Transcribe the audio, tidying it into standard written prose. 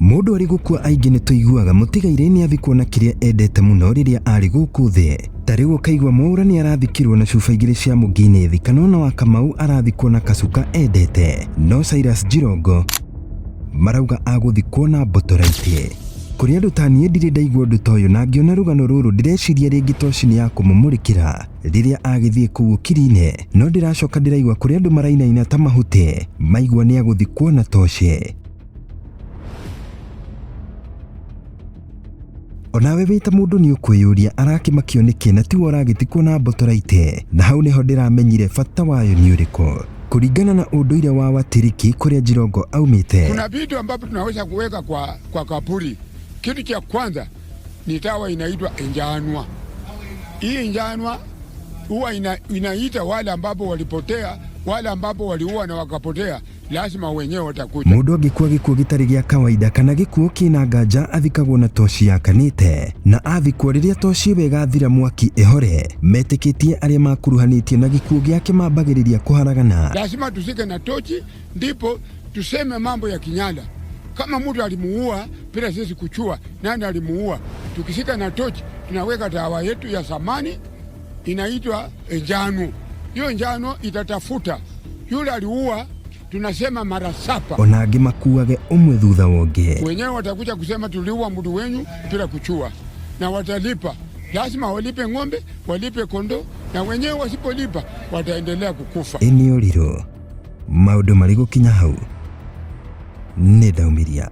Mundu ari gukua aingi ni tuiguaga mutigaire ni athikwo na kiria endete muno riria ari guku thi. Tariu ukaigwa Mwaura ni arathikirwo na cuba igiri cia mugini thi, Kanona wa Kamau arathikwo na kacuka endete, no Cyrus Jirongo marauga aguthikwo na Botorite. Kuri andu tanie ndire ndaigua undu toyo na ngiona rugano ruru ndireciria ringi toci ya kumumurikira riria agithie kuu Kirine, no ndiracoka ndiraigua kuri andu marainaina ta mahuti maigua ni aguthikwo na toci. Onawe wita mundu ni ukwiyuria arakimakio niki na tiwo aragitikwo na Botorite, na hau niho ndiramenyire bata wayo ni uriku. Kulingana na unduire wa Watiriki kuria Jirongo aumite, kuna vitu ambavyo tunaweza kuweka kwa kapuri. Kitu cha kwanza ni dawa inaitwa Enjanwa. Hii Enjanwa huwa inaita wale ambapo walipotea, wale ambapo waliua na wakapotea, lazima wenyewe watakuja. Mundu agikuwa gikuo gitari gia kawaida kana gikuo kina nganja athikagwo na toci yakanite, na athikwo riria toci wegathira mwaki ehore, metikitie aria makuruhanitie na gikuo giake mambagiriria kuharagana. Lazima tusike na tochi ndipo tuseme mambo ya Kinyala. Kama mtu alimuua bila sisi kuchua nani alimuua, tukisika na tochi tunaweka dawa yetu ya zamani inaitwa Enjano. Hiyo Enjano itatafuta yule aliua, tunasema mara 7. Onangi makuage umwe thutha wonge. Wenyewe watakuja kusema tuliua mtu wenyu bila kuchua, na watalipa. Lazima walipe ng'ombe, walipe kondoo, na wenyewe wasipolipa wataendelea kukufa. Eneo riro maundu mari gukinya hau ni ndaumiria.